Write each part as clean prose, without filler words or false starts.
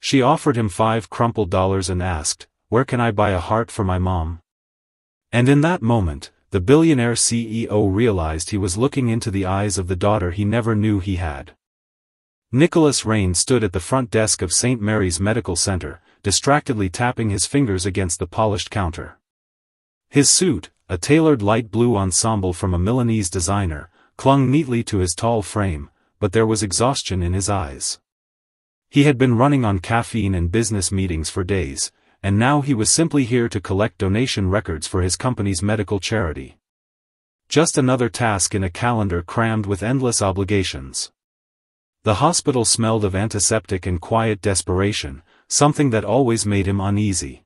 She offered him $5 crumpled and asked, "Where can I buy a heart for my mom?" And in that moment, the billionaire CEO realized he was looking into the eyes of the daughter he never knew he had. Nicholas Rain stood at the front desk of St. Mary's Medical Center, distractedly tapping his fingers against the polished counter. His suit, a tailored light blue ensemble from a Milanese designer, clung neatly to his tall frame, but there was exhaustion in his eyes. He had been running on caffeine and business meetings for days, and now he was simply here to collect donation records for his company's medical charity. Just another task in a calendar crammed with endless obligations. The hospital smelled of antiseptic and quiet desperation, something that always made him uneasy.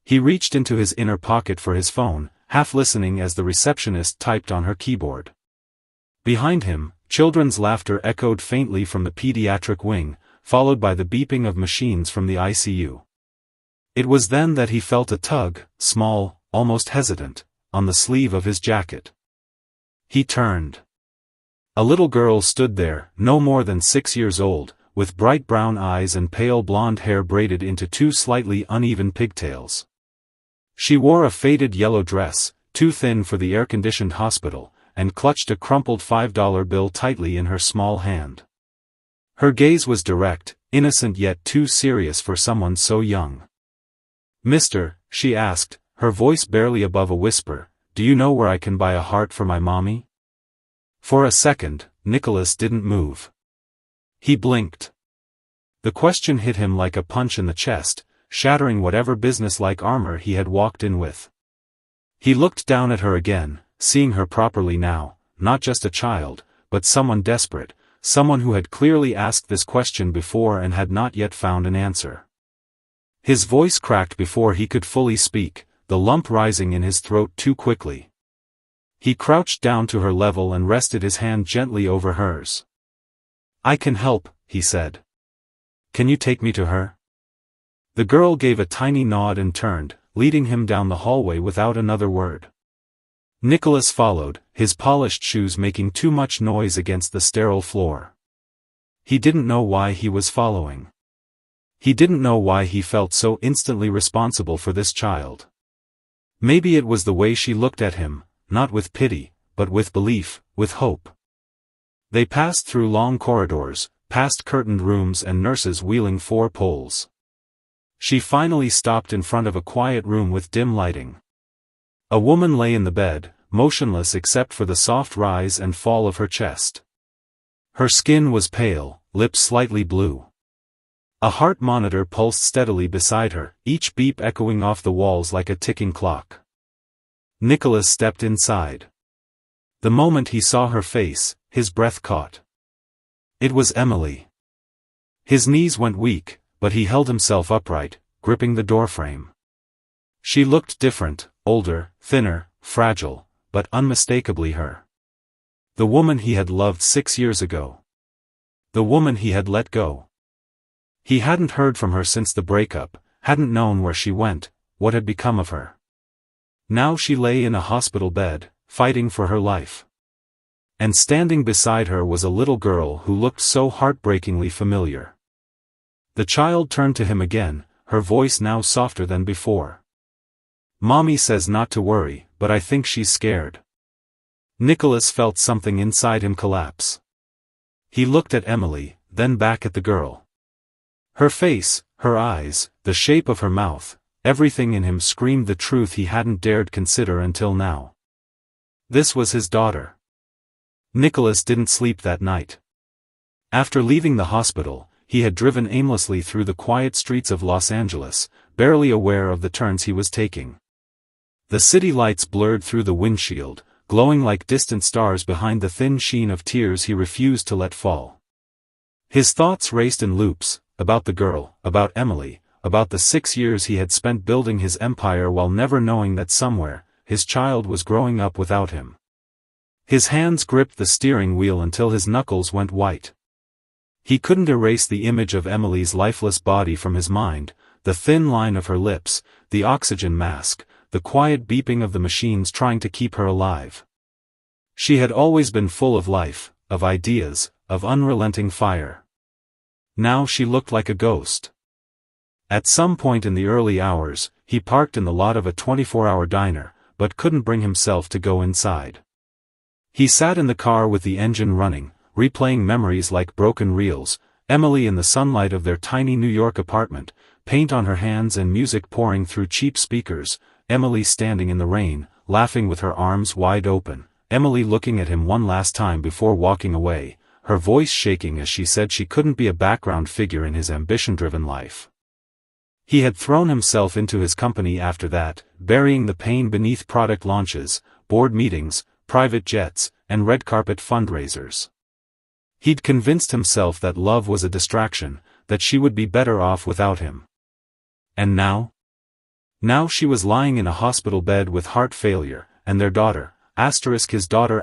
He reached into his inner pocket for his phone, half listening as the receptionist typed on her keyboard. Behind him, children's laughter echoed faintly from the pediatric wing, followed by the beeping of machines from the ICU. It was then that he felt a tug, small, almost hesitant, on the sleeve of his jacket. He turned. A little girl stood there, no more than 6 years old, with bright brown eyes and pale blonde hair braided into 2 slightly uneven pigtails. She wore a faded yellow dress, too thin for the air-conditioned hospital, and clutched a crumpled $5 bill tightly in her small hand. Her gaze was direct, innocent yet too serious for someone so young. "Mister," she asked, her voice barely above a whisper, "do you know where I can buy a heart for my mommy?" For a second, Nicholas didn't move. He blinked. The question hit him like a punch in the chest, shattering whatever businesslike armor he had walked in with. He looked down at her again, seeing her properly now, not just a child, but someone desperate, someone who had clearly asked this question before and had not yet found an answer. His voice cracked before he could fully speak, the lump rising in his throat too quickly. He crouched down to her level and rested his hand gently over hers. "I can help," he said. "Can you take me to her?" The girl gave a tiny nod and turned, leading him down the hallway without another word. Nicholas followed, his polished shoes making too much noise against the sterile floor. He didn't know why he was following. He didn't know why he felt so instantly responsible for this child. Maybe it was the way she looked at him, not with pity, but with belief, with hope. They passed through long corridors, past curtained rooms and nurses wheeling 4 poles. She finally stopped in front of a quiet room with dim lighting. A woman lay in the bed, motionless except for the soft rise and fall of her chest. Her skin was pale, lips slightly blue. A heart monitor pulsed steadily beside her, each beep echoing off the walls like a ticking clock. Nicholas stepped inside. The moment he saw her face, his breath caught. It was Emily. His knees went weak, but he held himself upright, gripping the doorframe. She looked different, older, thinner, fragile, but unmistakably her. The woman he had loved 6 years ago. The woman he had let go. He hadn't heard from her since the breakup, hadn't known where she went, what had become of her. Now she lay in a hospital bed, fighting for her life. And standing beside her was a little girl who looked so heartbreakingly familiar. The child turned to him again, her voice now softer than before. "Mommy says not to worry, but I think she's scared." Nicholas felt something inside him collapse. He looked at Emily, then back at the girl. Her face, her eyes, the shape of her mouth, everything in him screamed the truth he hadn't dared consider until now. This was his daughter. Nicholas didn't sleep that night. After leaving the hospital, he had driven aimlessly through the quiet streets of Los Angeles, barely aware of the turns he was taking. The city lights blurred through the windshield, glowing like distant stars behind the thin sheen of tears he refused to let fall. His thoughts raced in loops, about the girl, about Emily, about the 6 years he had spent building his empire while never knowing that somewhere, his child was growing up without him. His hands gripped the steering wheel until his knuckles went white. He couldn't erase the image of Emily's lifeless body from his mind, the thin line of her lips, the oxygen mask, the quiet beeping of the machines trying to keep her alive. She had always been full of life, of ideas, of unrelenting fire. Now she looked like a ghost. At some point in the early hours, he parked in the lot of a 24-hour diner, but couldn't bring himself to go inside. He sat in the car with the engine running, replaying memories like broken reels, Emily in the sunlight of their tiny New York apartment, paint on her hands and music pouring through cheap speakers, Emily standing in the rain, laughing with her arms wide open, Emily looking at him one last time before walking away, her voice shaking as she said she couldn't be a background figure in his ambition-driven life. He had thrown himself into his company after that, burying the pain beneath product launches, board meetings, private jets, and red carpet fundraisers. He'd convinced himself that love was a distraction, that she would be better off without him. And now? Now she was lying in a hospital bed with heart failure, and their daughter, his daughter,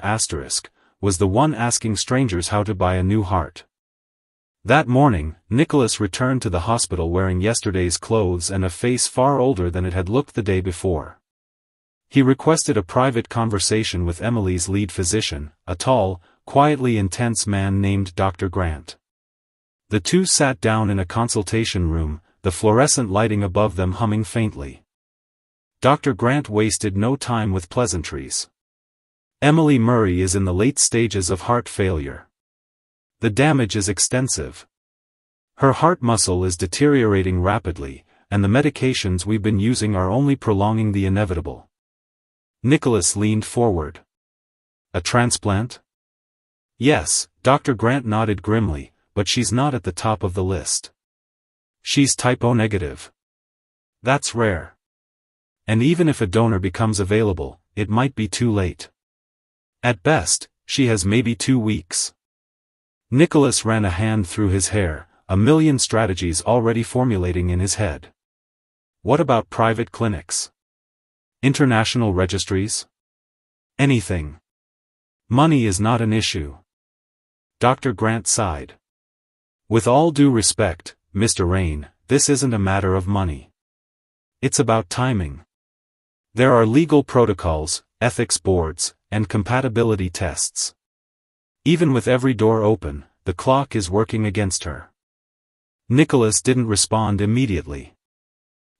was the one asking strangers how to buy a new heart. That morning, Nicholas returned to the hospital wearing yesterday's clothes and a face far older than it had looked the day before. He requested a private conversation with Emily's lead physician, a tall, quietly intense man named Dr. Grant. The two sat down in a consultation room, the fluorescent lighting above them humming faintly. Dr. Grant wasted no time with pleasantries. Emily Murray is in the late stages of heart failure. The damage is extensive. Her heart muscle is deteriorating rapidly, and the medications we've been using are only prolonging the inevitable. Nicholas leaned forward. A transplant? Yes, Dr. Grant nodded grimly, but she's not at the top of the list. She's type O negative. That's rare. And even if a donor becomes available, it might be too late. At best, she has maybe 2 weeks. Nicholas ran a hand through his hair, a million strategies already formulating in his head. What about private clinics? International registries? Anything. Money is not an issue. Dr. Grant sighed. With all due respect, Mr. Rain, this isn't a matter of money. It's about timing. There are legal protocols, ethics boards, and compatibility tests. Even with every door open, the clock is working against her. Nicholas didn't respond immediately.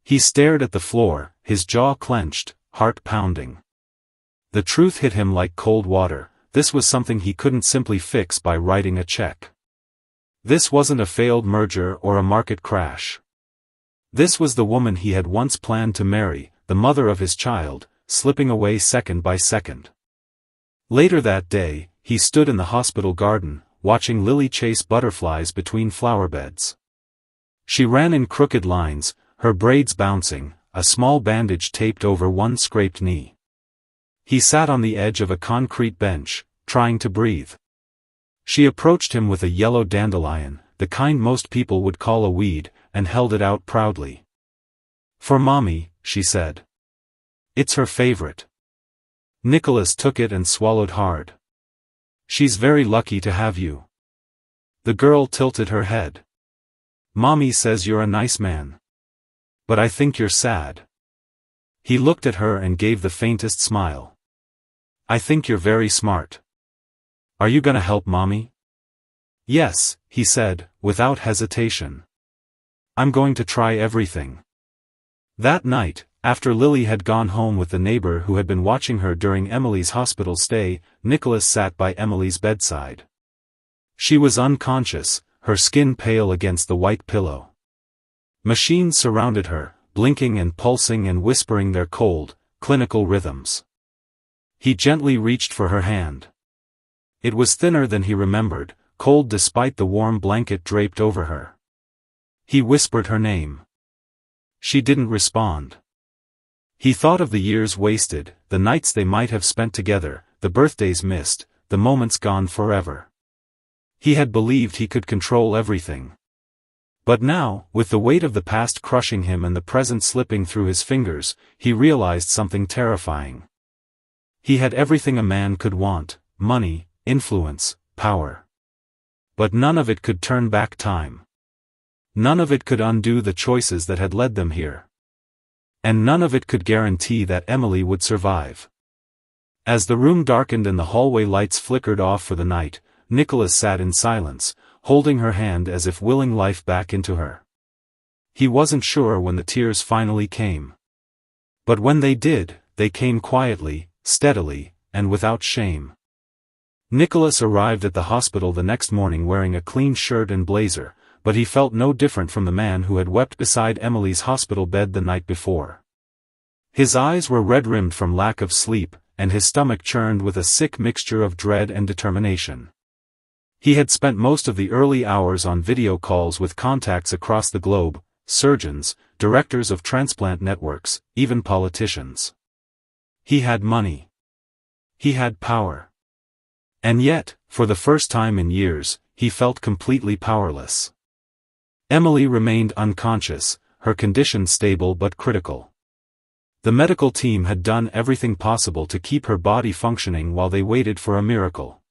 He stared at the floor, his jaw clenched, heart pounding. The truth hit him like cold water. This was something he couldn't simply fix by writing a check. This wasn't a failed merger or a market crash. This was the woman he had once planned to marry, the mother of his child, slipping away second by second. Later that day, he stood in the hospital garden, watching Lily chase butterflies between flower beds. She ran in crooked lines, her braids bouncing, a small bandage taped over one scraped knee. He sat on the edge of a concrete bench, trying to breathe. She approached him with a yellow dandelion, the kind most people would call a weed, and held it out proudly. "For Mommy," she said. "It's her favorite." Nicholas took it and swallowed hard. "She's very lucky to have you." The girl tilted her head. "Mommy says you're a nice man. But I think you're sad." He looked at her and gave the faintest smile. "I think you're very smart. Are you gonna help Mommy?" "Yes," he said, without hesitation. "I'm going to try everything." That night, after Lily had gone home with the neighbor who had been watching her during Emily's hospital stay, Nicholas sat by Emily's bedside. She was unconscious, her skin pale against the white pillow. Machines surrounded her, blinking and pulsing and whispering their cold, clinical rhythms. He gently reached for her hand. It was thinner than he remembered, cold despite the warm blanket draped over her. He whispered her name. She didn't respond. He thought of the years wasted, the nights they might have spent together, the birthdays missed, the moments gone forever. He had believed he could control everything. But now, with the weight of the past crushing him and the present slipping through his fingers, he realized something terrifying. He had everything a man could want: money, influence, power. But none of it could turn back time. None of it could undo the choices that had led them here. And none of it could guarantee that Emily would survive. As the room darkened and the hallway lights flickered off for the night, Nicholas sat in silence, holding her hand as if willing life back into her. He wasn't sure when the tears finally came. But when they did, they came quietly, steadily, and without shame. Nicholas arrived at the hospital the next morning wearing a clean shirt and blazer, but he felt no different from the man who had wept beside Emily's hospital bed the night before. His eyes were red-rimmed from lack of sleep, and his stomach churned with a sick mixture of dread and determination. He had spent most of the early hours on video calls with contacts across the globe, surgeons, directors of transplant networks, even politicians. He had money. He had power. And yet, for the first time in years, he felt completely powerless. Emily remained unconscious, her condition stable but critical. The medical team had done everything possible to keep her body functioning while they waited for a miracle.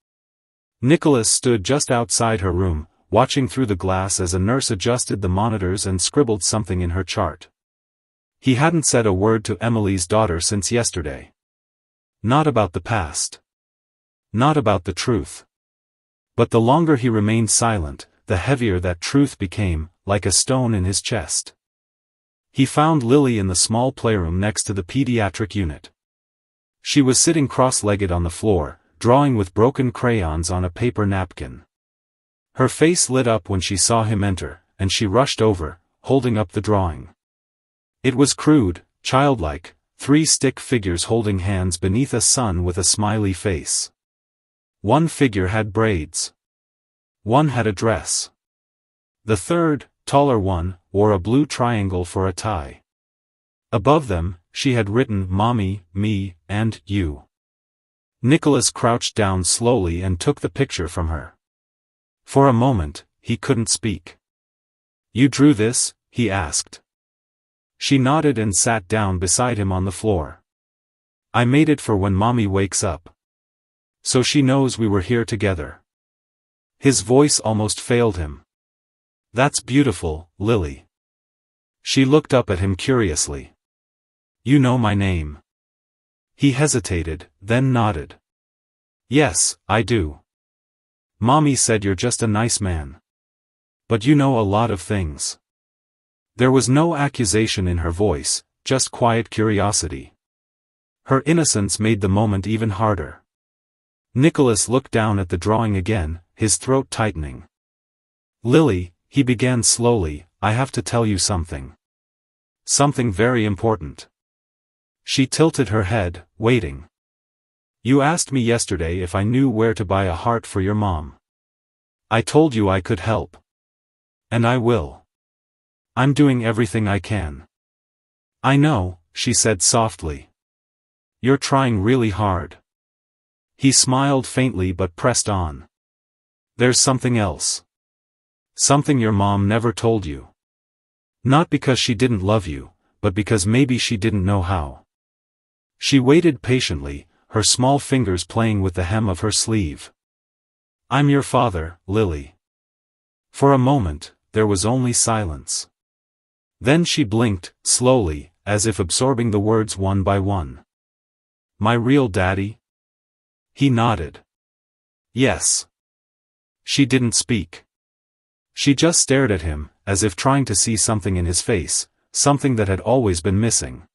Nicholas stood just outside her room, watching through the glass as a nurse adjusted the monitors and scribbled something in her chart. He hadn't said a word to Emily's daughter since yesterday. Not about the past. Not about the truth. But the longer he remained silent, the heavier that truth became, like a stone in his chest. He found Lily in the small playroom next to the pediatric unit. She was sitting cross-legged on the floor, drawing with broken crayons on a paper napkin. Her face lit up when she saw him enter, and she rushed over, holding up the drawing. It was crude, childlike, 3 stick figures holding hands beneath a sun with a smiley face. One figure had braids. One had a dress. The third, taller one, wore a blue triangle for a tie. Above them, she had written Mommy, me, and you. Nicholas crouched down slowly and took the picture from her. For a moment, he couldn't speak. You drew this? He asked. She nodded and sat down beside him on the floor. I made it for when Mommy wakes up. So she knows we were here together. His voice almost failed him. That's beautiful, Lily. She looked up at him curiously. You know my name. He hesitated, then nodded. Yes, I do. Mommy said you're just a nice man. But you know a lot of things. There was no accusation in her voice, just quiet curiosity. Her innocence made the moment even harder. Nicholas looked down at the drawing again, his throat tightening. Lily, he began slowly, I have to tell you something. Something very important. She tilted her head, waiting. You asked me yesterday if I knew where to buy a heart for your mom. I told you I could help. And I will. I'm doing everything I can. I know, she said softly. You're trying really hard. He smiled faintly but pressed on. There's something else. Something your mom never told you. Not because she didn't love you, but because maybe she didn't know how. She waited patiently, her small fingers playing with the hem of her sleeve. I'm your father, Lily. For a moment, there was only silence. Then she blinked, slowly, as if absorbing the words one by one. My real daddy? He nodded. Yes. She didn't speak. She just stared at him, as if trying to see something in his face, something that had always been missing.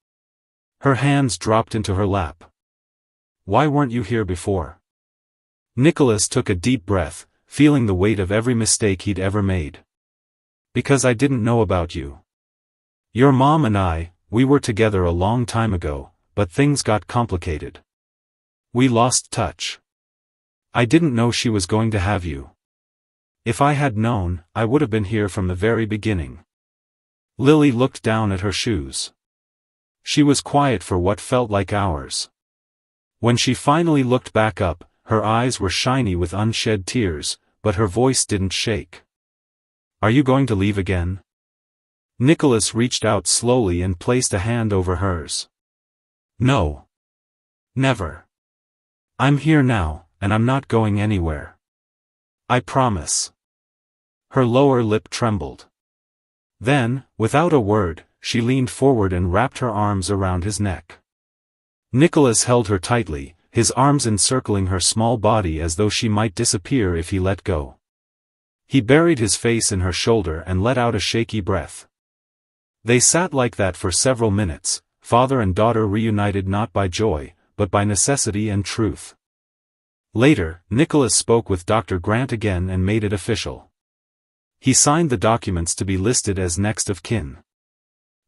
Her hands dropped into her lap. Why weren't you here before? Nicholas took a deep breath, feeling the weight of every mistake he'd ever made. Because I didn't know about you. Your mom and I, we were together a long time ago, but things got complicated. We lost touch. I didn't know she was going to have you. If I had known, I would have been here from the very beginning. Lily looked down at her shoes. She was quiet for what felt like hours. When she finally looked back up, her eyes were shiny with unshed tears, but her voice didn't shake. Are you going to leave again? Nicholas reached out slowly and placed a hand over hers. No. Never. I'm here now, and I'm not going anywhere. I promise. Her lower lip trembled. Then, without a word, she leaned forward and wrapped her arms around his neck. Nicholas held her tightly, his arms encircling her small body as though she might disappear if he let go. He buried his face in her shoulder and let out a shaky breath. They sat like that for several minutes, father and daughter reunited not by joy, but by necessity and truth. Later, Nicholas spoke with Dr. Grant again and made it official. He signed the documents to be listed as next of kin.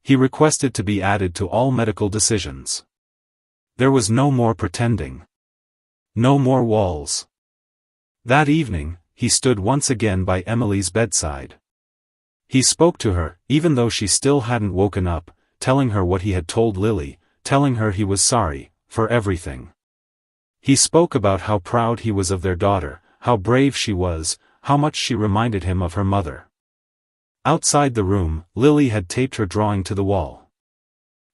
He requested to be added to all medical decisions. There was no more pretending. No more walls. That evening, he stood once again by Emily's bedside. He spoke to her, even though she still hadn't woken up, telling her what he had told Lily, telling her he was sorry, for everything. He spoke about how proud he was of their daughter, how brave she was, how much she reminded him of her mother. Outside the room, Lily had taped her drawing to the wall.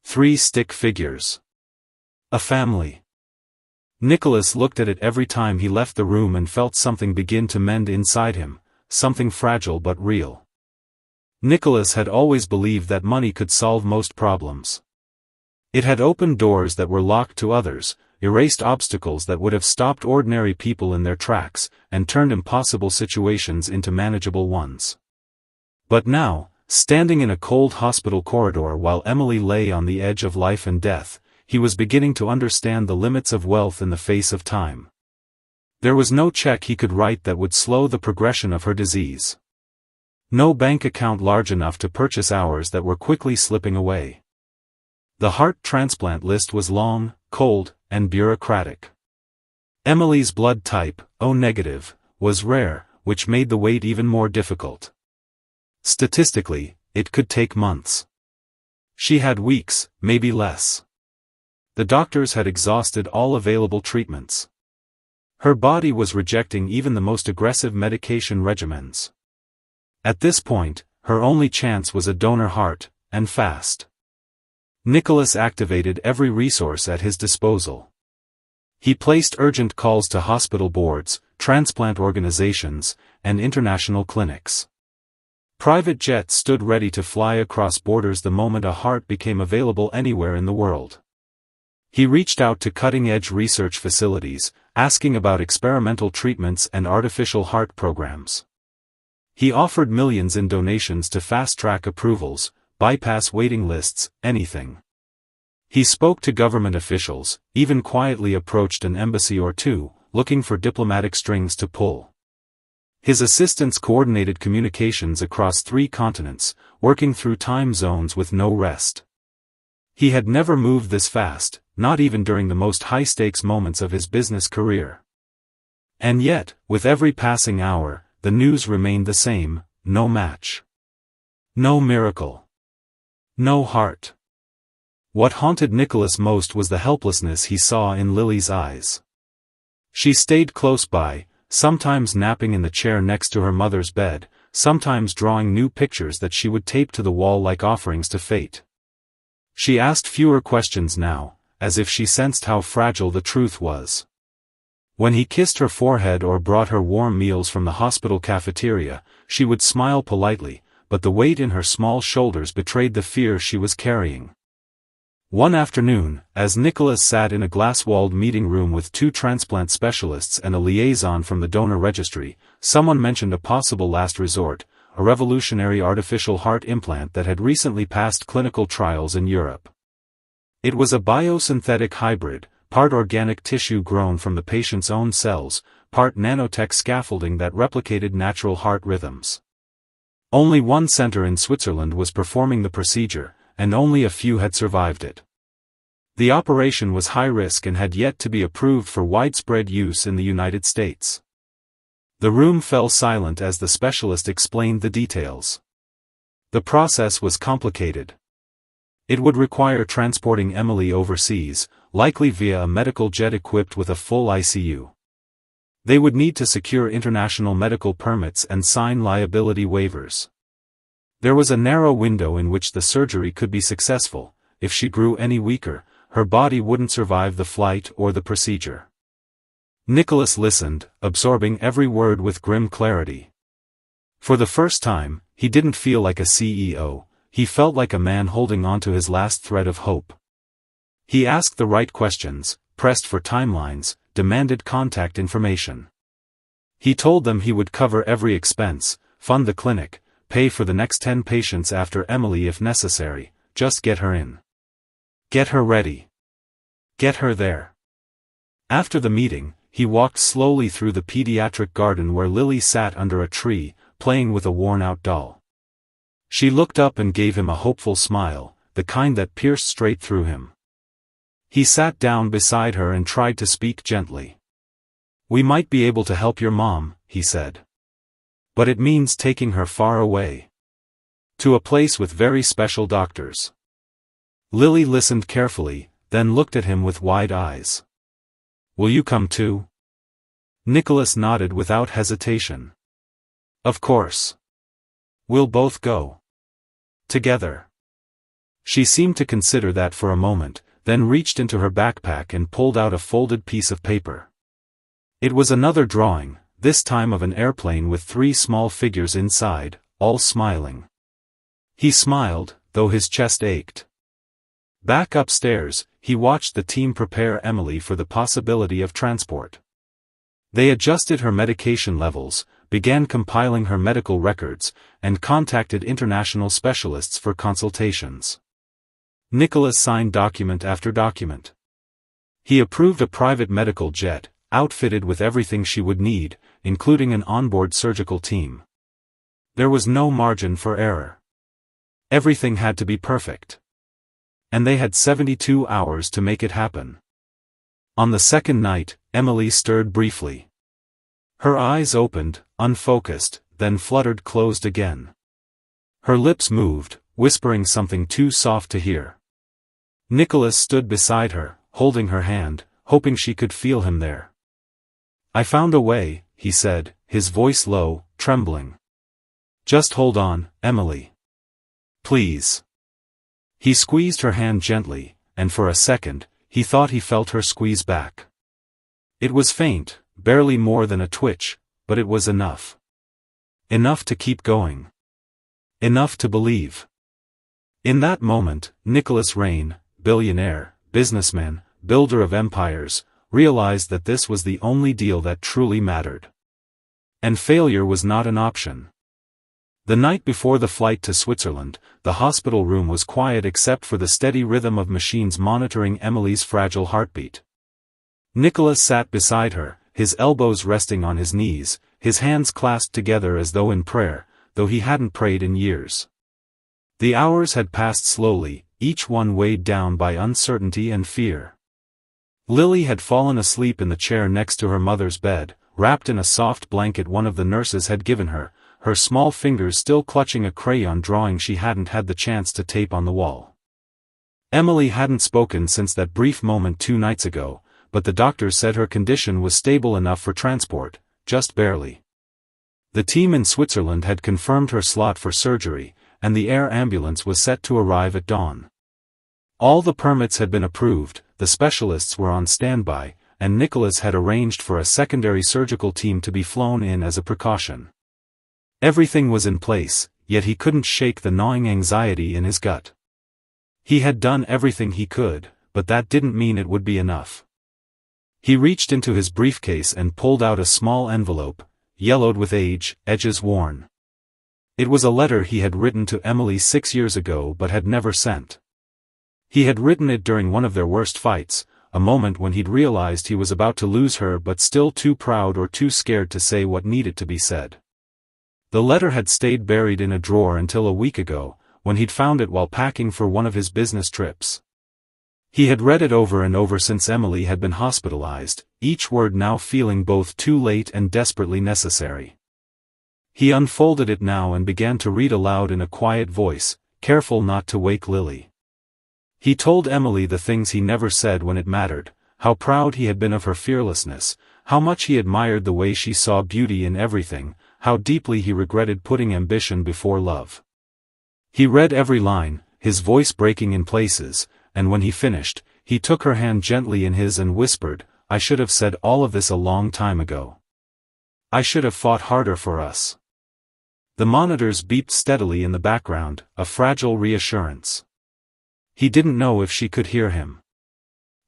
3 stick figures. A family. Nicholas looked at it every time he left the room and felt something begin to mend inside him, something fragile but real. Nicholas had always believed that money could solve most problems. It had opened doors that were locked to others, erased obstacles that would have stopped ordinary people in their tracks, and turned impossible situations into manageable ones. But now, standing in a cold hospital corridor while Emily lay on the edge of life and death, he was beginning to understand the limits of wealth in the face of time. There was no check he could write that would slow the progression of her disease. No bank account large enough to purchase hours that were quickly slipping away. The heart transplant list was long, cold, and bureaucratic. Emily's blood type, O negative, was rare, which made the wait even more difficult. Statistically, it could take months. She had weeks, maybe less. The doctors had exhausted all available treatments. Her body was rejecting even the most aggressive medication regimens. At this point, her only chance was a donor heart, and fast. Nicholas activated every resource at his disposal. He placed urgent calls to hospital boards, transplant organizations, and international clinics. Private jets stood ready to fly across borders the moment a heart became available anywhere in the world. He reached out to cutting-edge research facilities, asking about experimental treatments and artificial heart programs. He offered millions in donations to fast-track approvals, bypass waiting lists, anything. He spoke to government officials, even quietly approached an embassy or two, looking for diplomatic strings to pull. His assistants coordinated communications across 3 continents, working through time zones with no rest. He had never moved this fast, not even during the most high-stakes moments of his business career. And yet, with every passing hour, the news remained the same: no match. No miracle. No heart. What haunted Nicholas most was the helplessness he saw in Lily's eyes. She stayed close by, sometimes napping in the chair next to her mother's bed, sometimes drawing new pictures that she would tape to the wall like offerings to fate. She asked fewer questions now, as if she sensed how fragile the truth was. When he kissed her forehead or brought her warm meals from the hospital cafeteria, she would smile politely, but the weight in her small shoulders betrayed the fear she was carrying. One afternoon, as Nicholas sat in a glass-walled meeting room with 2 transplant specialists and a liaison from the donor registry, someone mentioned a possible last resort, a revolutionary artificial heart implant that had recently passed clinical trials in Europe. It was a biosynthetic hybrid, part organic tissue grown from the patient's own cells, part nanotech scaffolding that replicated natural heart rhythms. Only one center in Switzerland was performing the procedure, and only a few had survived it. The operation was high risk and had yet to be approved for widespread use in the United States. The room fell silent as the specialist explained the details. The process was complicated. It would require transporting Emily overseas, likely via a medical jet equipped with a full ICU. They would need to secure international medical permits and sign liability waivers. There was a narrow window in which the surgery could be successful. If she grew any weaker, her body wouldn't survive the flight or the procedure. Nicholas listened, absorbing every word with grim clarity. For the first time, he didn't feel like a CEO, he felt like a man holding on to his last thread of hope. He asked the right questions, pressed for timelines, demanded contact information. He told them he would cover every expense, fund the clinic, pay for the next 10 patients after Emily if necessary, just get her in. Get her ready. Get her there. After the meeting, he walked slowly through the pediatric garden where Lily sat under a tree, playing with a worn-out doll. She looked up and gave him a hopeful smile, the kind that pierced straight through him. He sat down beside her and tried to speak gently. "We might be able to help your mom," he said. "But it means taking her far away. To a place with very special doctors." Lily listened carefully, then looked at him with wide eyes. "Will you come too?" Nicholas nodded without hesitation. "Of course. We'll both go. Together." She seemed to consider that for a moment, then reached into her backpack and pulled out a folded piece of paper. It was another drawing, this time of an airplane with 3 small figures inside, all smiling. He smiled, though his chest ached. Back upstairs, he watched the team prepare Emily for the possibility of transport. They adjusted her medication levels, began compiling her medical records, and contacted international specialists for consultations. Nicholas signed document after document. He approved a private medical jet, outfitted with everything she would need, including an onboard surgical team. There was no margin for error. Everything had to be perfect. And they had 72 hours to make it happen. On the second night, Emily stirred briefly. Her eyes opened, unfocused, then fluttered closed again. Her lips moved, whispering something too soft to hear. Nicholas stood beside her, holding her hand, hoping she could feel him there. "I found a way," he said, his voice low, trembling. "Just hold on, Emily. Please." He squeezed her hand gently, and for a second, he thought he felt her squeeze back. It was faint, barely more than a twitch, but it was enough. Enough to keep going. Enough to believe. In that moment, Nicholas Rain, billionaire, businessman, builder of empires, realized that this was the only deal that truly mattered. And failure was not an option. The night before the flight to Switzerland, the hospital room was quiet except for the steady rhythm of machines monitoring Emily's fragile heartbeat. Nicholas sat beside her, his elbows resting on his knees, his hands clasped together as though in prayer, though he hadn't prayed in years. The hours had passed slowly, each one weighed down by uncertainty and fear. Lily had fallen asleep in the chair next to her mother's bed, wrapped in a soft blanket one of the nurses had given her, her small fingers still clutching a crayon drawing she hadn't had the chance to tape on the wall. Emily hadn't spoken since that brief moment 2 nights ago, but the doctors said her condition was stable enough for transport, just barely. The team in Switzerland had confirmed her slot for surgery, and the air ambulance was set to arrive at dawn. All the permits had been approved, the specialists were on standby, and Nicholas had arranged for a secondary surgical team to be flown in as a precaution. Everything was in place, yet he couldn't shake the gnawing anxiety in his gut. He had done everything he could, but that didn't mean it would be enough. He reached into his briefcase and pulled out a small envelope, yellowed with age, edges worn. It was a letter he had written to Emily 6 years ago but had never sent. He had written it during one of their worst fights, a moment when he'd realized he was about to lose her but still too proud or too scared to say what needed to be said. The letter had stayed buried in a drawer until a week ago, when he'd found it while packing for one of his business trips. He had read it over and over since Emily had been hospitalized, each word now feeling both too late and desperately necessary. He unfolded it now and began to read aloud in a quiet voice, careful not to wake Lily. He told Emily the things he never said when it mattered, how proud he had been of her fearlessness, how much he admired the way she saw beauty in everything, how deeply he regretted putting ambition before love. He read every line, his voice breaking in places, and when he finished, he took her hand gently in his and whispered, "I should have said all of this a long time ago. I should have fought harder for us." The monitors beeped steadily in the background, a fragile reassurance. He didn't know if she could hear him.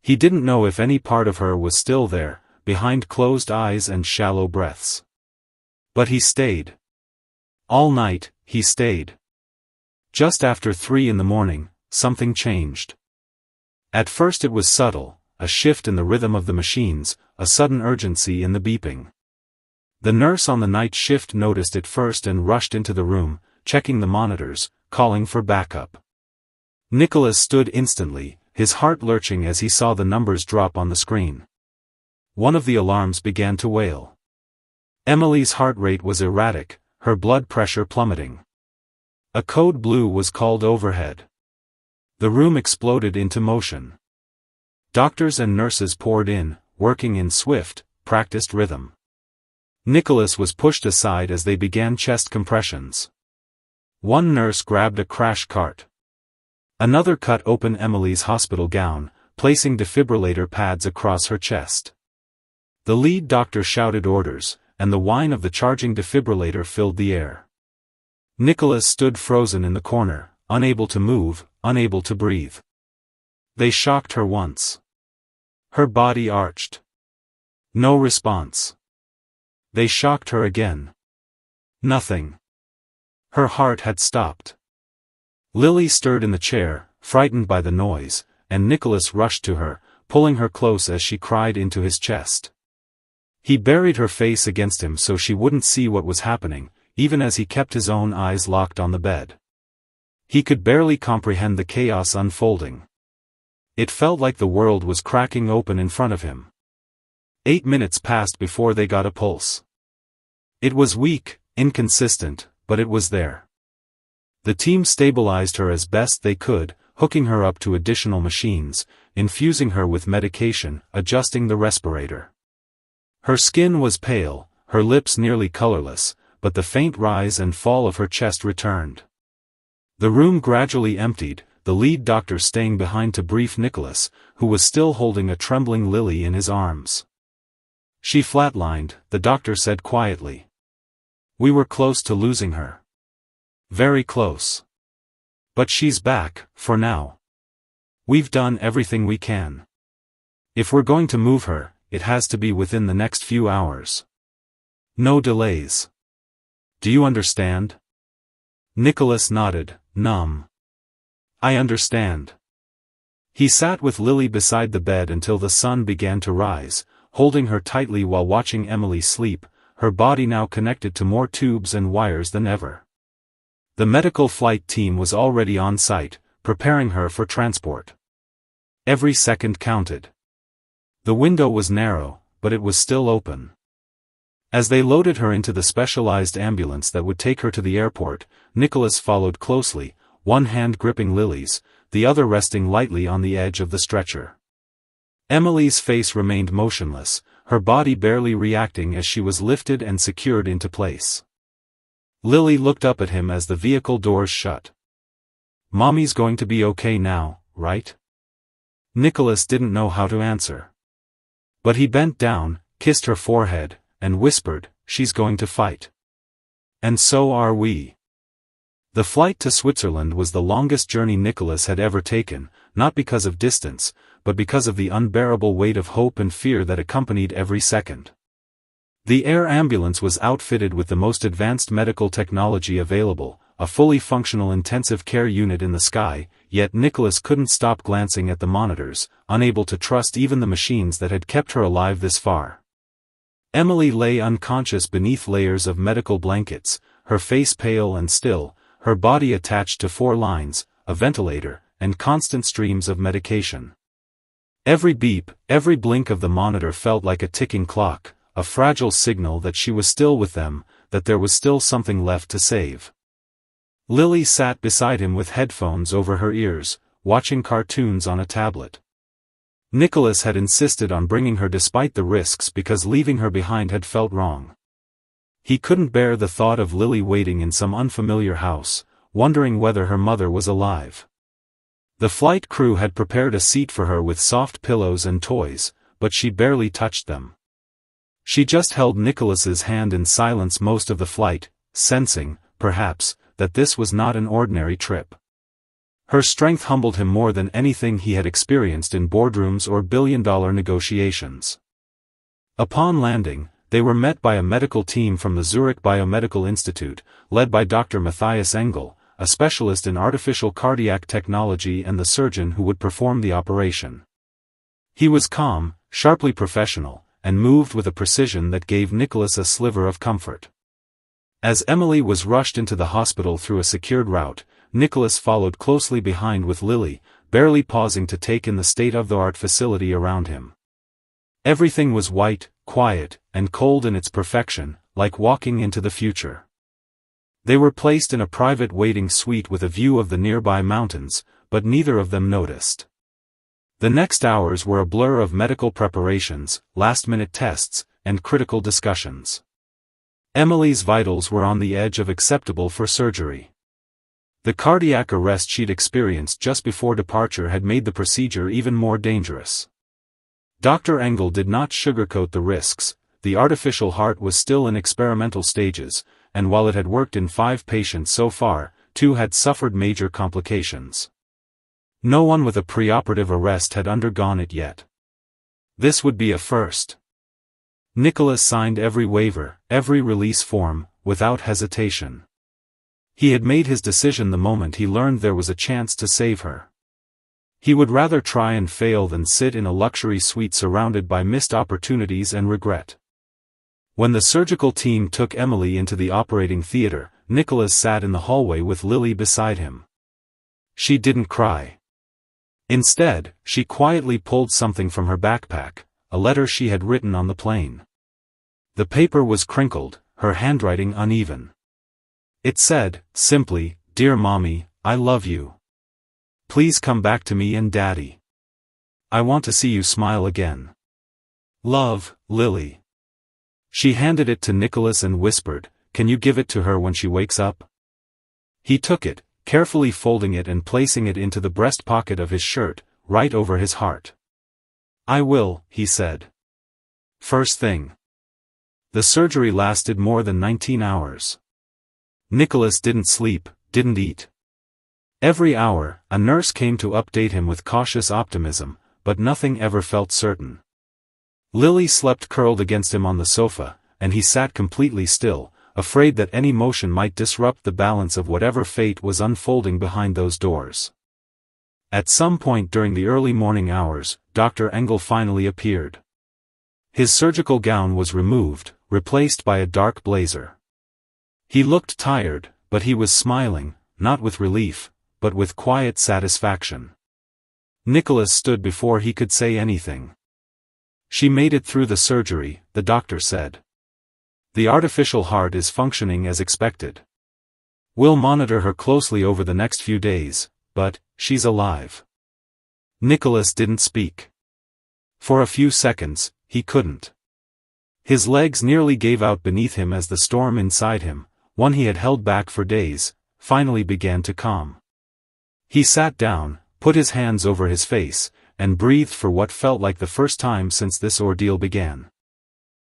He didn't know if any part of her was still there, behind closed eyes and shallow breaths. But he stayed. All night, he stayed. Just after 3 in the morning, something changed. At first it was subtle, a shift in the rhythm of the machines, a sudden urgency in the beeping. The nurse on the night shift noticed it first and rushed into the room, checking the monitors, calling for backup. Nicholas stood instantly, his heart lurching as he saw the numbers drop on the screen. One of the alarms began to wail. Emily's heart rate was erratic, her blood pressure plummeting. A code blue was called overhead. The room exploded into motion. Doctors and nurses poured in, working in swift, practiced rhythm. Nicholas was pushed aside as they began chest compressions. One nurse grabbed a crash cart. Another cut open Emily's hospital gown, placing defibrillator pads across her chest. The lead doctor shouted orders, and the whine of the charging defibrillator filled the air. Nicholas stood frozen in the corner, unable to move, unable to breathe. They shocked her once. Her body arched. No response. They shocked her again. Nothing. Her heart had stopped. Lily stirred in the chair, frightened by the noise, and Nicholas rushed to her, pulling her close as she cried into his chest. He buried her face against him so she wouldn't see what was happening, even as he kept his own eyes locked on the bed. He could barely comprehend the chaos unfolding. It felt like the world was cracking open in front of him. 8 minutes passed before they got a pulse. It was weak, inconsistent, but it was there. The team stabilized her as best they could, hooking her up to additional machines, infusing her with medication, adjusting the respirator. Her skin was pale, her lips nearly colorless, but the faint rise and fall of her chest returned. The room gradually emptied, the lead doctor staying behind to brief Nicholas, who was still holding a trembling Lily in his arms. She flatlined, the doctor said quietly. We were close to losing her. Very close. But she's back, for now. We've done everything we can. If we're going to move her, it has to be within the next few hours. No delays. Do you understand? Nicholas nodded, numb. I understand. He sat with Lily beside the bed until the sun began to rise, holding her tightly while watching Emily sleep, her body now connected to more tubes and wires than ever. The medical flight team was already on site, preparing her for transport. Every second counted. The window was narrow, but it was still open. As they loaded her into the specialized ambulance that would take her to the airport, Nicholas followed closely, one hand gripping Lily's, the other resting lightly on the edge of the stretcher. Emily's face remained motionless, her body barely reacting as she was lifted and secured into place. Lily looked up at him as the vehicle doors shut. Mommy's going to be okay now, right? Nicholas didn't know how to answer. But he bent down, kissed her forehead, and whispered, she's going to fight. And so are we. The flight to Switzerland was the longest journey Nicholas had ever taken, not because of distance, but because of the unbearable weight of hope and fear that accompanied every second. The air ambulance was outfitted with the most advanced medical technology available, a fully functional intensive care unit in the sky, yet Nicholas couldn't stop glancing at the monitors, unable to trust even the machines that had kept her alive this far. Emily lay unconscious beneath layers of medical blankets, her face pale and still, her body attached to 4 lines, a ventilator, and constant streams of medication. Every beep, every blink of the monitor felt like a ticking clock, a fragile signal that she was still with them, that there was still something left to save. Lily sat beside him with headphones over her ears, watching cartoons on a tablet. Nicholas had insisted on bringing her despite the risks because leaving her behind had felt wrong. He couldn't bear the thought of Lily waiting in some unfamiliar house, wondering whether her mother was alive. The flight crew had prepared a seat for her with soft pillows and toys, but she barely touched them. She just held Nicholas's hand in silence most of the flight, sensing, perhaps, that this was not an ordinary trip. Her strength humbled him more than anything he had experienced in boardrooms or billion-dollar negotiations. Upon landing, they were met by a medical team from the Zurich Biomedical Institute, led by Dr. Matthias Engel, a specialist in artificial cardiac technology and the surgeon who would perform the operation. He was calm, sharply professional, and moved with a precision that gave Nicholas a sliver of comfort. As Emily was rushed into the hospital through a secured route, Nicholas followed closely behind with Lily, barely pausing to take in the state-of-the-art facility around him. Everything was white, quiet, and cold in its perfection, like walking into the future. They were placed in a private waiting suite with a view of the nearby mountains, but neither of them noticed. The next hours were a blur of medical preparations, last-minute tests, and critical discussions. Emily's vitals were on the edge of acceptable for surgery. The cardiac arrest she'd experienced just before departure had made the procedure even more dangerous. Dr. Engel did not sugarcoat the risks. The artificial heart was still in experimental stages, and while it had worked in 5 patients so far, 2 had suffered major complications. No one with a preoperative arrest had undergone it yet. This would be a first. Nicholas signed every waiver, every release form, without hesitation. He had made his decision the moment he learned there was a chance to save her. He would rather try and fail than sit in a luxury suite surrounded by missed opportunities and regret. When the surgical team took Emily into the operating theater, Nicholas sat in the hallway with Lily beside him. She didn't cry. Instead, she quietly pulled something from her backpack, a letter she had written on the plane. The paper was crinkled, her handwriting uneven. It said, simply, "Dear Mommy, I love you. Please come back to me and Daddy. I want to see you smile again. Love, Lily." She handed it to Nicholas and whispered, "Can you give it to her when she wakes up?" He took it, carefully folding it and placing it into the breast pocket of his shirt, right over his heart. "I will," he said. First thing. The surgery lasted more than 19 hours. Nicholas didn't sleep, didn't eat. Every hour, a nurse came to update him with cautious optimism, but nothing ever felt certain. Lily slept curled against him on the sofa, and he sat completely still, afraid that any motion might disrupt the balance of whatever fate was unfolding behind those doors. At some point during the early morning hours, Dr. Engel finally appeared. His surgical gown was removed, replaced by a dark blazer. He looked tired, but he was smiling, not with relief, but with quiet satisfaction. Nicholas stood before he could say anything. "She made it through the surgery," the doctor said. "The artificial heart is functioning as expected. We'll monitor her closely over the next few days, but she's alive." Nicholas didn't speak. For a few seconds, he couldn't. His legs nearly gave out beneath him as the storm inside him, one he had held back for days, finally began to calm. He sat down, put his hands over his face, and breathed for what felt like the first time since this ordeal began.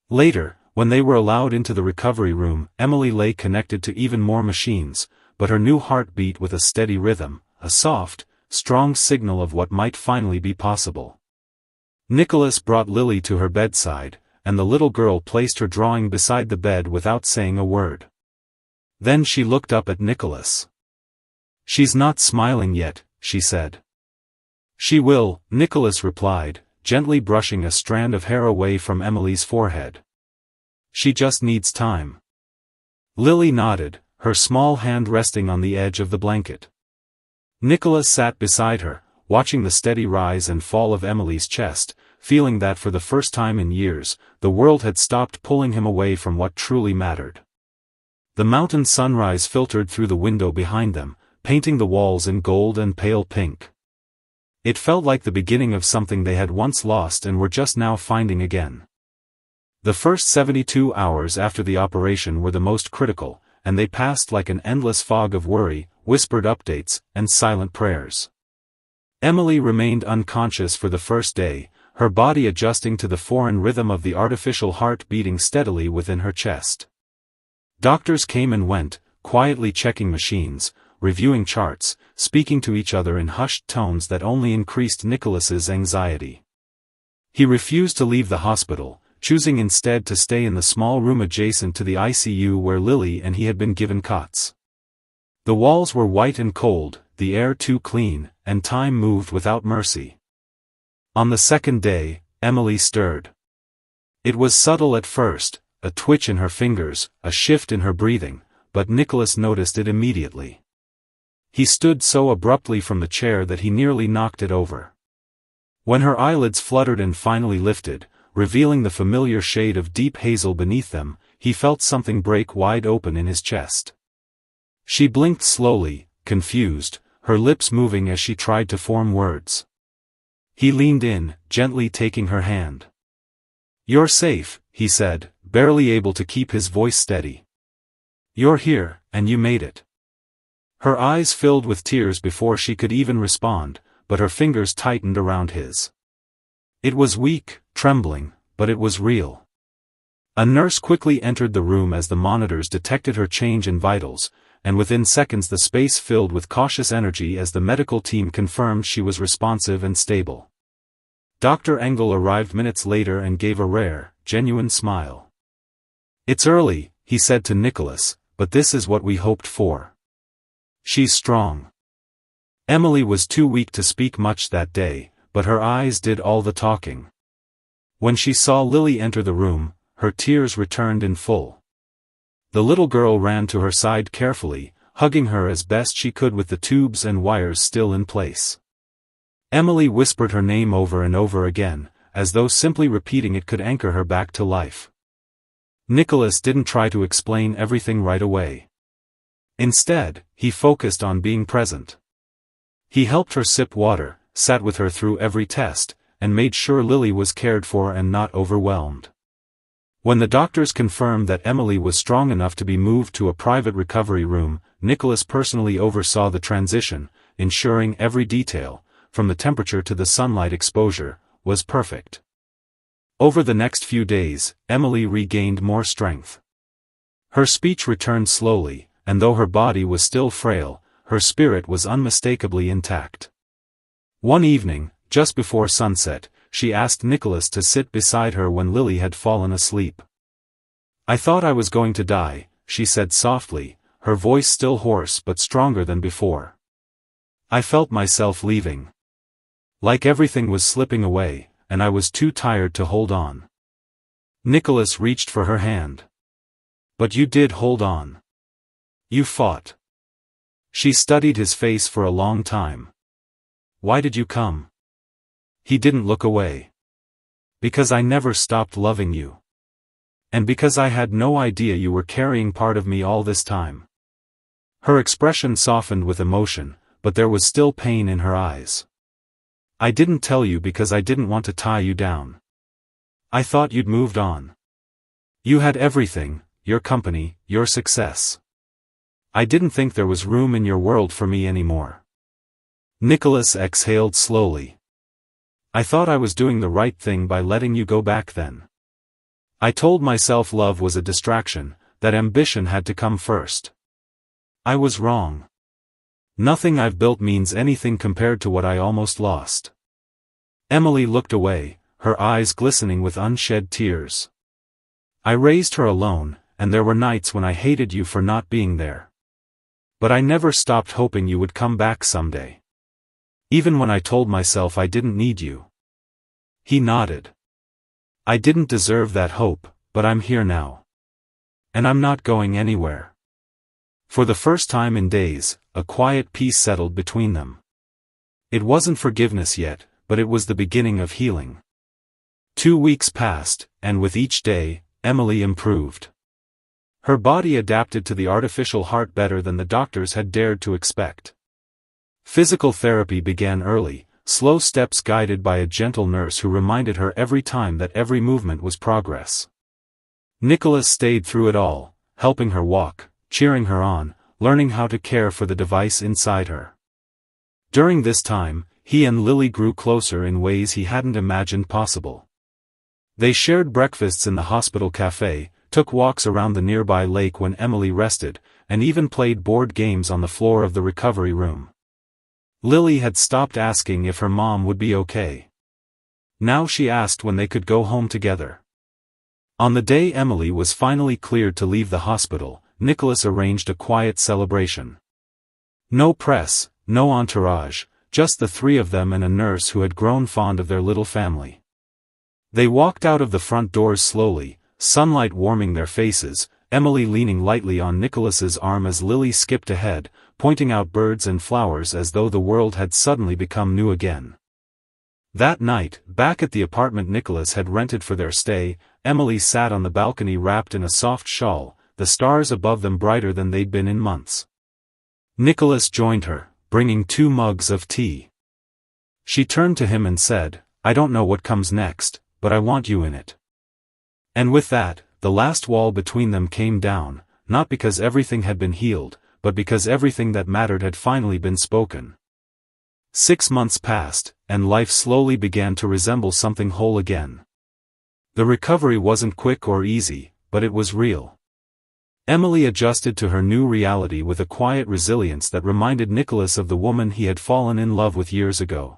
Later, when they were allowed into the recovery room, Emily lay connected to even more machines, but her new heart beat with a steady rhythm, a soft, strong signal of what might finally be possible. Nicholas brought Lily to her bedside, and the little girl placed her drawing beside the bed without saying a word. Then she looked up at Nicholas. "She's not smiling yet," she said. "She will," Nicholas replied, gently brushing a strand of hair away from Emily's forehead. "She just needs time." Lily nodded, her small hand resting on the edge of the blanket. Nicholas sat beside her, watching the steady rise and fall of Emily's chest, feeling that for the first time in years, the world had stopped pulling him away from what truly mattered. The mountain sunrise filtered through the window behind them, painting the walls in gold and pale pink. It felt like the beginning of something they had once lost and were just now finding again. The first 72 hours after the operation were the most critical, and they passed like an endless fog of worry, whispered updates, and silent prayers. Emily remained unconscious for the first day, her body adjusting to the foreign rhythm of the artificial heart beating steadily within her chest. Doctors came and went, quietly checking machines, reviewing charts, speaking to each other in hushed tones that only increased Nicholas's anxiety. He refused to leave the hospital, choosing instead to stay in the small room adjacent to the ICU where Lily and he had been given cots. The walls were white and cold, the air too clean, and time moved without mercy. On the second day, Emily stirred. It was subtle at first, a twitch in her fingers, a shift in her breathing, but Nicholas noticed it immediately. He stood so abruptly from the chair that he nearly knocked it over. When her eyelids fluttered and finally lifted, revealing the familiar shade of deep hazel beneath them, he felt something break wide open in his chest. She blinked slowly, confused, her lips moving as she tried to form words. He leaned in, gently taking her hand. "You're safe," he said, barely able to keep his voice steady. "You're here, and you made it." Her eyes filled with tears before she could even respond, but her fingers tightened around his. It was weak, trembling, but it was real. A nurse quickly entered the room as the monitors detected her change in vitals, and within seconds the space filled with cautious energy as the medical team confirmed she was responsive and stable. Dr. Engel arrived minutes later and gave a rare, genuine smile. "It's early," he said to Nicholas, "but this is what we hoped for. She's strong." Emily was too weak to speak much that day, but her eyes did all the talking. When she saw Lily enter the room, her tears returned in full. The little girl ran to her side carefully, hugging her as best she could with the tubes and wires still in place. Emily whispered her name over and over again, as though simply repeating it could anchor her back to life. Nicholas didn't try to explain everything right away. Instead, he focused on being present. He helped her sip water, sat with her through every test, and made sure Lily was cared for and not overwhelmed. When the doctors confirmed that Emily was strong enough to be moved to a private recovery room, Nicholas personally oversaw the transition, ensuring every detail, from the temperature to the sunlight exposure, was perfect. Over the next few days, Emily regained more strength. Her speech returned slowly, and though her body was still frail, her spirit was unmistakably intact. One evening, just before sunset, she asked Nicholas to sit beside her when Lily had fallen asleep. "I thought I was going to die," she said softly, her voice still hoarse but stronger than before. "I felt myself leaving. Like everything was slipping away, and I was too tired to hold on." Nicholas reached for her hand. "But you did hold on. You fought." She studied his face for a long time. "Why did you come?" He didn't look away. "Because I never stopped loving you. And because I had no idea you were carrying part of me all this time." Her expression softened with emotion, but there was still pain in her eyes. "I didn't tell you because I didn't want to tie you down. I thought you'd moved on. You had everything, your company, your success. I didn't think there was room in your world for me anymore." Nicholas exhaled slowly. "I thought I was doing the right thing by letting you go back then. I told myself love was a distraction, that ambition had to come first. I was wrong. Nothing I've built means anything compared to what I almost lost." Emily looked away, her eyes glistening with unshed tears. "I raised her alone, and there were nights when I hated you for not being there. But I never stopped hoping you would come back someday. Even when I told myself I didn't need you." He nodded. "I didn't deserve that hope, but I'm here now. And I'm not going anywhere." For the first time in days, a quiet peace settled between them. It wasn't forgiveness yet, but it was the beginning of healing. 2 weeks passed, and with each day, Emily improved. Her body adapted to the artificial heart better than the doctors had dared to expect. Physical therapy began early, slow steps guided by a gentle nurse who reminded her every time that every movement was progress. Nicholas stayed through it all, helping her walk, cheering her on, learning how to care for the device inside her. During this time, he and Lily grew closer in ways he hadn't imagined possible. They shared breakfasts in the hospital cafe, took walks around the nearby lake when Emily rested, and even played board games on the floor of the recovery room. Lily had stopped asking if her mom would be okay. Now she asked when they could go home together. On the day Emily was finally cleared to leave the hospital, Nicholas arranged a quiet celebration. No press, no entourage, just the three of them and a nurse who had grown fond of their little family. They walked out of the front doors slowly, sunlight warming their faces, Emily leaning lightly on Nicholas's arm as Lily skipped ahead, pointing out birds and flowers as though the world had suddenly become new again. That night, back at the apartment Nicholas had rented for their stay, Emily sat on the balcony wrapped in a soft shawl, the stars above them brighter than they'd been in months. Nicholas joined her, bringing 2 mugs of tea. She turned to him and said, "I don't know what comes next, but I want you in it." And with that, the last wall between them came down, not because everything had been healed, but because everything that mattered had finally been spoken. 6 months passed, and life slowly began to resemble something whole again. The recovery wasn't quick or easy, but it was real. Emily adjusted to her new reality with a quiet resilience that reminded Nicholas of the woman he had fallen in love with years ago.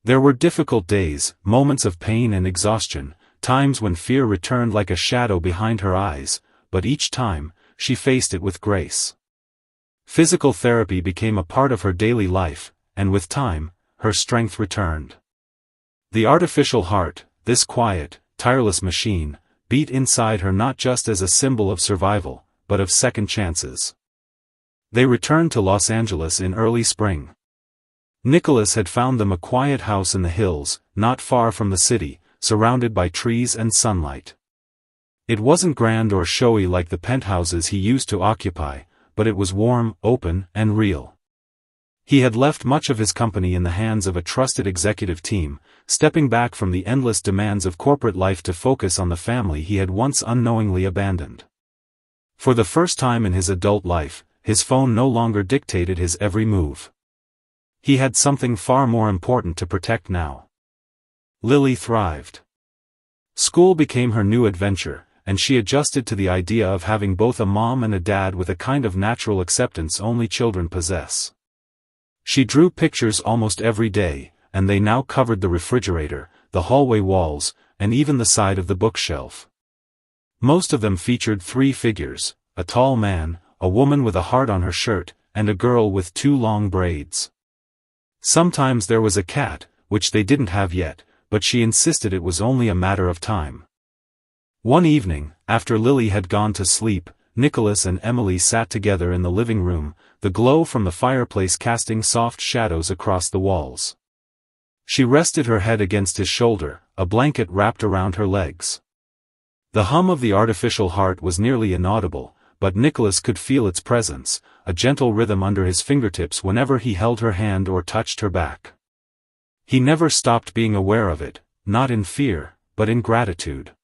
There were difficult days, moments of pain and exhaustion, times when fear returned like a shadow behind her eyes, but each time, she faced it with grace. Physical therapy became a part of her daily life, and with time, her strength returned. The artificial heart, this quiet, tireless machine, beat inside her not just as a symbol of survival, but of second chances. They returned to Los Angeles in early spring. Nicholas had found them a quiet house in the hills, not far from the city, surrounded by trees and sunlight. It wasn't grand or showy like the penthouses he used to occupy, but it was warm, open, and real. He had left much of his company in the hands of a trusted executive team, stepping back from the endless demands of corporate life to focus on the family he had once unknowingly abandoned. For the first time in his adult life, his phone no longer dictated his every move. He had something far more important to protect now. Lily thrived. School became her new adventure, and she adjusted to the idea of having both a mom and a dad with a kind of natural acceptance only children possess. She drew pictures almost every day, and they now covered the refrigerator, the hallway walls, and even the side of the bookshelf. Most of them featured 3 figures, a tall man, a woman with a heart on her shirt, and a girl with 2 long braids. Sometimes there was a cat, which they didn't have yet, but she insisted it was only a matter of time. One evening, after Lily had gone to sleep, Nicholas and Emily sat together in the living room, the glow from the fireplace casting soft shadows across the walls. She rested her head against his shoulder, a blanket wrapped around her legs. The hum of the artificial heart was nearly inaudible, but Nicholas could feel its presence, a gentle rhythm under his fingertips whenever he held her hand or touched her back. He never stopped being aware of it, not in fear, but in gratitude.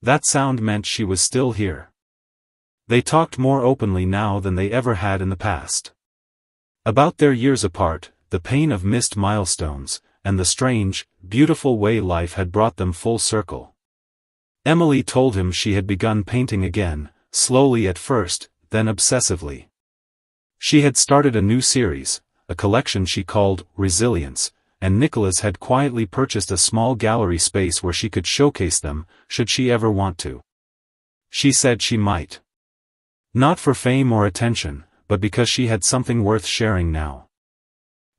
That sound meant she was still here. They talked more openly now than they ever had in the past. About their years apart, the pain of missed milestones, and the strange, beautiful way life had brought them full circle. Emily told him she had begun painting again, slowly at first, then obsessively. She had started a new series, a collection she called Resilience, and Nicholas had quietly purchased a small gallery space where she could showcase them, should she ever want to. She said she might. Not for fame or attention, but because she had something worth sharing now.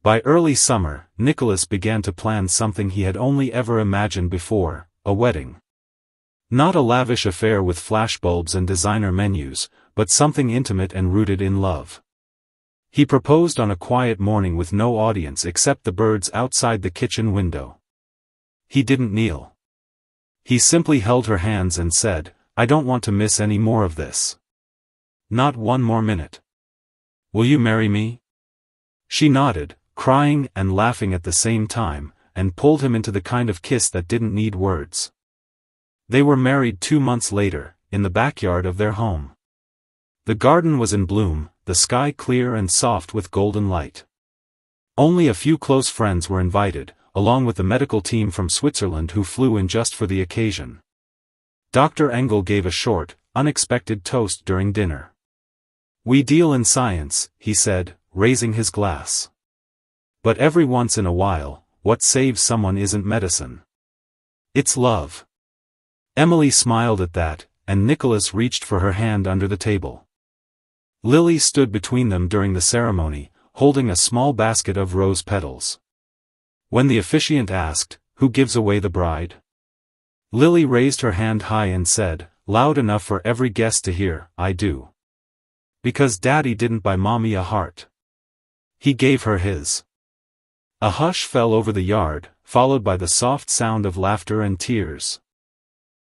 By early summer, Nicholas began to plan something he had only ever imagined before, a wedding. Not a lavish affair with flashbulbs and designer menus, but something intimate and rooted in love. He proposed on a quiet morning with no audience except the birds outside the kitchen window. He didn't kneel. He simply held her hands and said, "I don't want to miss any more of this. Not one more minute. Will you marry me?" She nodded, crying and laughing at the same time, and pulled him into the kind of kiss that didn't need words. They were married 2 months later, in the backyard of their home. The garden was in bloom, the sky clear and soft with golden light. Only a few close friends were invited, along with the medical team from Switzerland who flew in just for the occasion. Dr. Engel gave a short, unexpected toast during dinner. "We deal in science," he said, raising his glass. "But every once in a while, what saves someone isn't medicine. It's love." Emily smiled at that, and Nicholas reached for her hand under the table. Lily stood between them during the ceremony, holding a small basket of rose petals. When the officiant asked, "Who gives away the bride?" Lily raised her hand high and said, loud enough for every guest to hear, "I do. Because Daddy didn't buy Mommy a heart. He gave her his." A hush fell over the yard, followed by the soft sound of laughter and tears.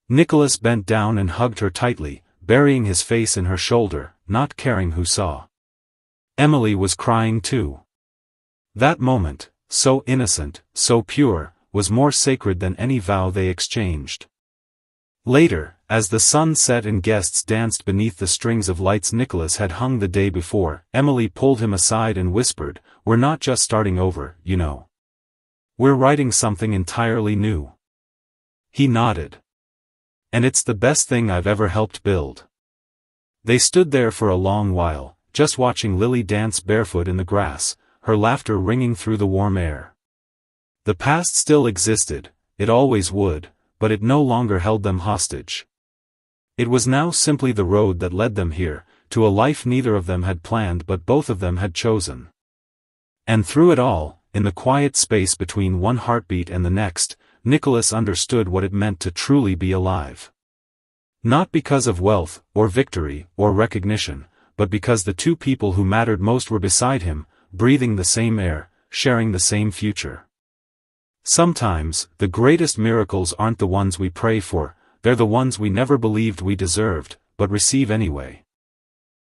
Nicholas bent down and hugged her tightly, burying his face in her shoulder, not caring who saw. Emily was crying too. That moment, so innocent, so pure, was more sacred than any vow they exchanged. Later, as the sun set and guests danced beneath the strings of lights Nicholas had hung the day before, Emily pulled him aside and whispered, "We're not just starting over, you know. We're writing something entirely new." He nodded. "And it's the best thing I've ever helped build." They stood there for a long while, just watching Lily dance barefoot in the grass, her laughter ringing through the warm air. The past still existed, it always would, but it no longer held them hostage. It was now simply the road that led them here, to a life neither of them had planned but both of them had chosen. And through it all, in the quiet space between one heartbeat and the next, Nicholas understood what it meant to truly be alive. Not because of wealth, or victory, or recognition, but because the two people who mattered most were beside him, breathing the same air, sharing the same future. Sometimes, the greatest miracles aren't the ones we pray for, they're the ones we never believed we deserved, but receive anyway.